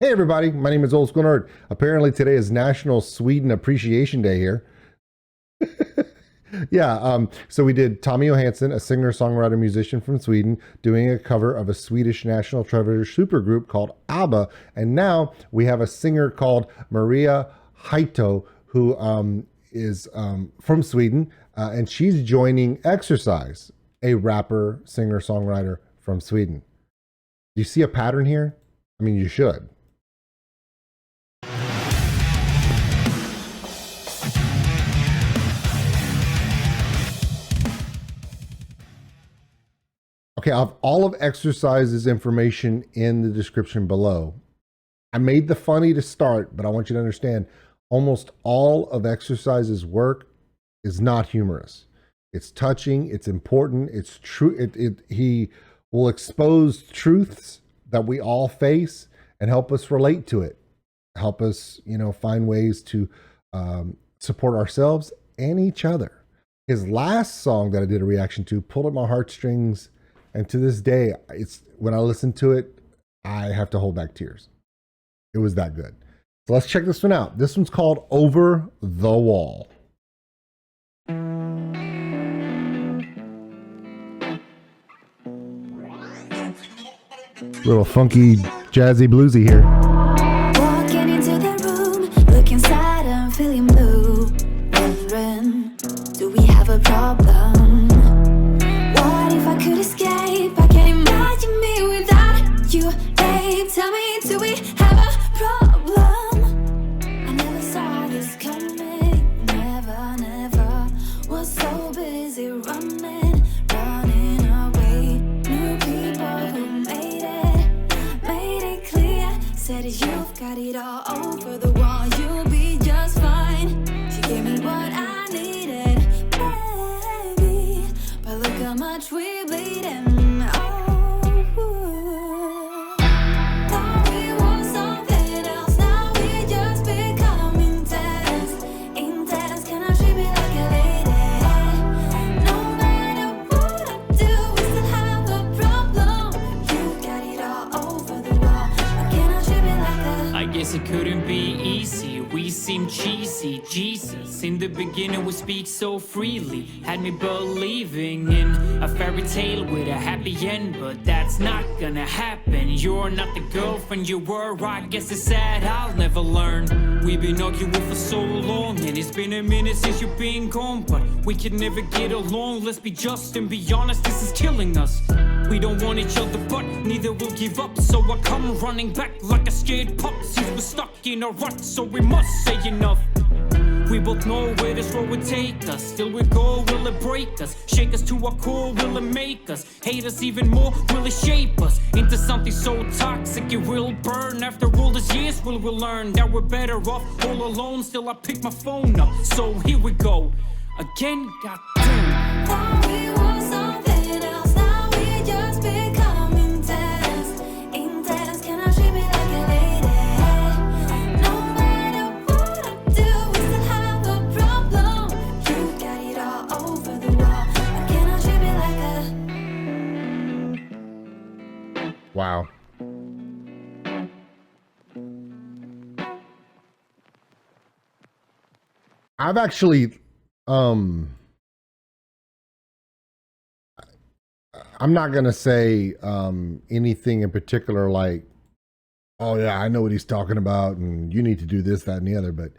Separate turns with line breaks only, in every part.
Hey everybody, my name is Old School Nerd. Apparently today is National Sweden Appreciation Day here. So we did Tommy Johansson, a singer, songwriter, musician from Sweden, doing a cover of a Swedish national treasure supergroup called ABBA. And now we have a singer called Maria Hajto, who is from Sweden, and she's joining XERSIZE, a rapper, singer, songwriter from Sweden. Do you see a pattern here? I mean, you should. Okay, I'll have all of XERSIZE's information in the description below. I made the funny to start, but I want you to understand almost all of XERSIZE's work is not humorous. It's touching, it's important, it's true. He will expose truths that we all face and help us relate to it. Help us, find ways to support ourselves and each other. His last song that I did a reaction to pulled at my heartstrings. And to this day, it's when I listen to it, I have to hold back tears. It was that good. So let's check this one out. This one's called Over the Wall. Little funky, jazzy, bluesy here.
Walking into the room, look inside and feeling blue. Wondering, do we have a problem? What if I could escape? I can't imagine me without you, babe. Tell me, do we have a problem? I never saw this coming. Never was so busy running away. New people who made it clear. Said you've got it all over the wall. You'll be just fine. She gave me what I needed, baby. But look how much we're bleeding. Thought we were something else. Now we just become intense. Can I treat me like a lady? No matter what I do, we still have a problem. You got it all over the wall. Why can't I treat me like a...
I guess it couldn't be easy. We seem cheesy. Jesus, in the beginning we speak so freely. Had me believing in a fairy tale with a happy end, but that's not gonna happen. You're not the girlfriend you were. I guess it's sad I'll never learn. We've been arguing for so long, and it's been a minute since you've been gone, but we can never get along. Let's be just and be honest, this is killing us. We don't want each other, but neither will give up. So I come running back like a scared pup. Since we're stuck in a rut, so we must say enough. We both know where this road would take us. Still we go, will it break us? Shake us to our core, will it make us? Hate us even more, will it shape us into something so toxic it will burn? After all these years, will we learn that we're better off all alone? Still I pick my phone up, so here we go again, goddamn.
Thought we were something else. Now we just become intense. Can I treat me like a lady? No matter what I do, we still have a problem. You got it all over the wall. Why can't I treat me like a...
Wow. I've actually, I'm not gonna say anything in particular like, oh yeah, I know what he's talking about, and you need to do this, that, and the other. But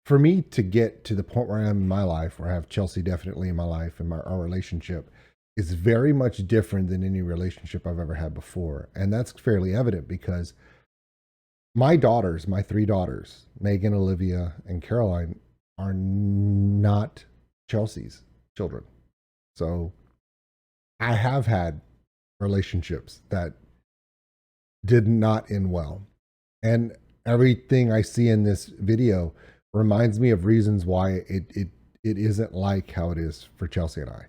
for me to get to the point where I am in my life, where I have Chelsea definitely in my life, and our relationship is very much different than any relationship I've ever had before, and that's fairly evident because my daughters, my three daughters, Megan, Olivia, and Caroline, are not Chelsea's children. So I have had relationships that did not end well. And everything I see in this video reminds me of reasons why it isn't like how it is for Chelsea and I.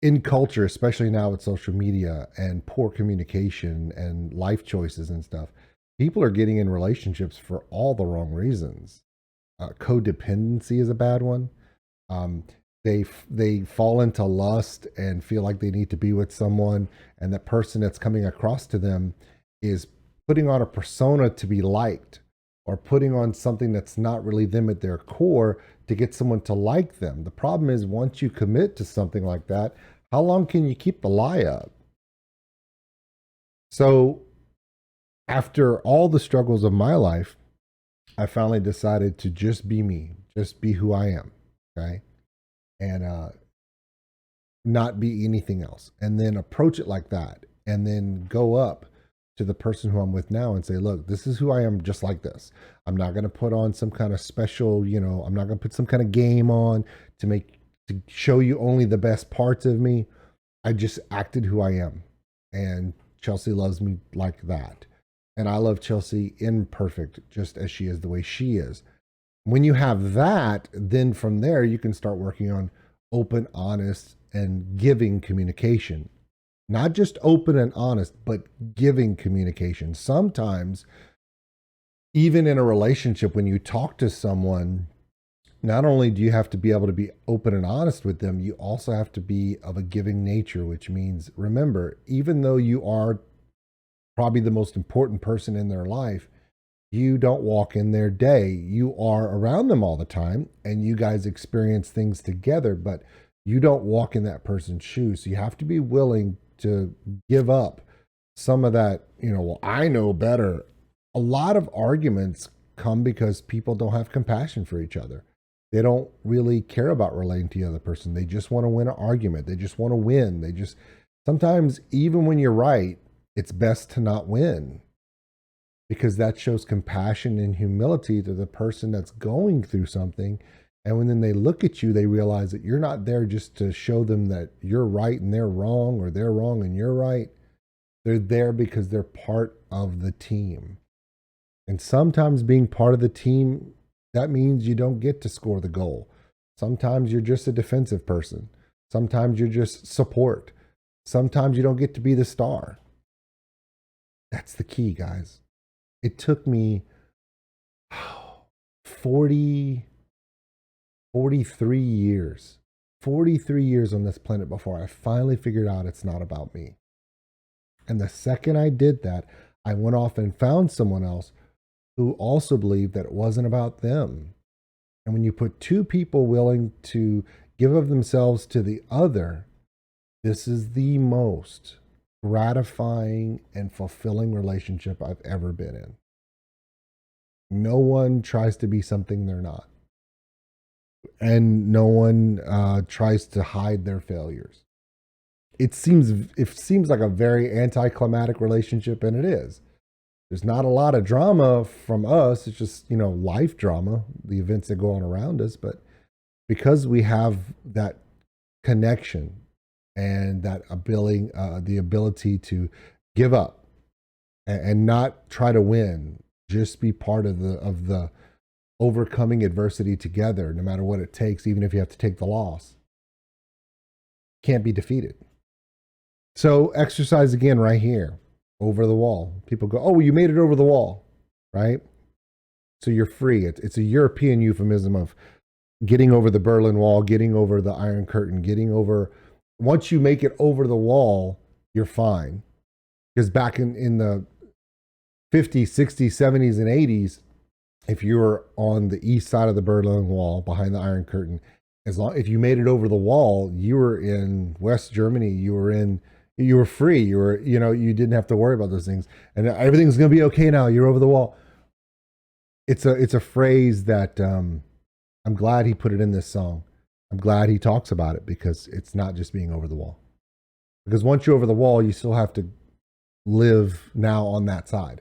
In culture, especially now with social media and poor communication and life choices and stuff, people are getting in relationships for all the wrong reasons. Codependency is a bad one. they fall into lust and feel like they need to be with someone, and that person that's coming across to them is putting on a persona to be liked, or putting on something that's not really them at their core to get someone to like them. The problem is, once you commit to something like that, how long can you keep the lie up? So after all the struggles of my life, I finally decided to just be me, just be who I am, okay? And not be anything else. And then approach it like that. And then go up to the person who I'm with now and say, look, this is who I am, just like this. I'm not going to put on some kind of special, I'm not going to put some kind of game on to show you only the best parts of me. I just acted who I am. And Chelsea loves me like that. And I love Chelsea imperfect, just as she is, the way she is. When you have that, then from there, you can start working on open, honest, and giving communication. Not just open and honest, but giving communication. Sometimes, even in a relationship, when you talk to someone, not only do you have to be able to be open and honest with them, you also have to be of a giving nature, which means, remember, even though you are probably the most important person in their life, you don't walk in their day. You are around them all the time, and you guys experience things together, but you don't walk in that person's shoes. So you have to be willing to give up some of that, well, I know better. A lot of arguments come because people don't have compassion for each other. They don't really care about relating to the other person. They just want to win an argument. They just want to win. Sometimes, even when you're right, it's best to not win, because that shows compassion and humility to the person that's going through something. And when then they look at you, they realize that you're not there just to show them that you're right and they're wrong, or they're wrong and you're right. They're there because they're part of the team. And sometimes being part of the team, that means you don't get to score the goal. Sometimes you're just a defensive person. Sometimes you're just support. Sometimes you don't get to be the star. That's the key, guys. It took me 43 years on this planet before I finally figured out it's not about me. And the second I did that, I went off and found someone else who also believed that it wasn't about them. And when you put two people willing to give of themselves to the other, this is the most gratifying and fulfilling relationship I've ever been in. No one tries to be something they're not. And no one tries to hide their failures. It seems like a very anticlimactic relationship, and it is. There's not a lot of drama from us. It's just, life drama, the events that go on around us. But because we have that connection and that the ability to give up and not try to win, just be part of the overcoming adversity together, no matter what it takes, even if you have to take the loss, can't be defeated. So exercise again right here, over the wall. People go, oh, you made it over the wall, right? So you're free. It's a European euphemism of getting over the Berlin Wall, getting over the Iron Curtain, once you make it over the wall, you're fine. Because back in the 50s, 60s, 70s, and 80s, if you were on the east side of the Berlin Wall, behind the Iron Curtain, if you made it over the wall, you were in West Germany, you were free, you didn't have to worry about those things. And everything's going to be okay now, you're over the wall. It's a phrase that I'm glad he put it in this song. I'm glad he talks about it, because it's not just being over the wall. Because once you're over the wall, you still have to live now on that side.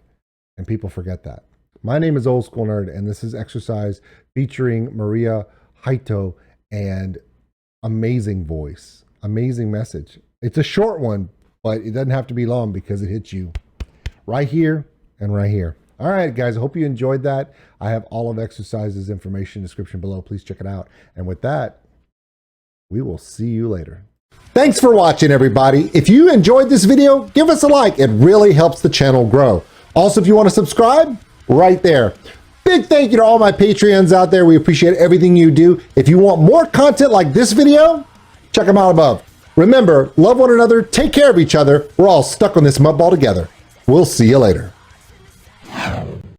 And people forget that. My name is Old School Nerd, and this is Exercise featuring Maria Hajto, and amazing voice, amazing message. It's a short one, but it doesn't have to be long, because it hits you right here and right here. All right, guys, I hope you enjoyed that. I have all of Exercise's information in the description below. Please check it out. And with that, we will see you later. Thanks for watching, everybody. If you enjoyed this video, give us a like. It really helps the channel grow. Also, if you want to subscribe, right there. Big thank you to all my Patreons out there. We appreciate everything you do. If you want more content like this video, check them out above. Remember, love one another, take care of each other. We're all stuck on this mud ball together. We'll see you later.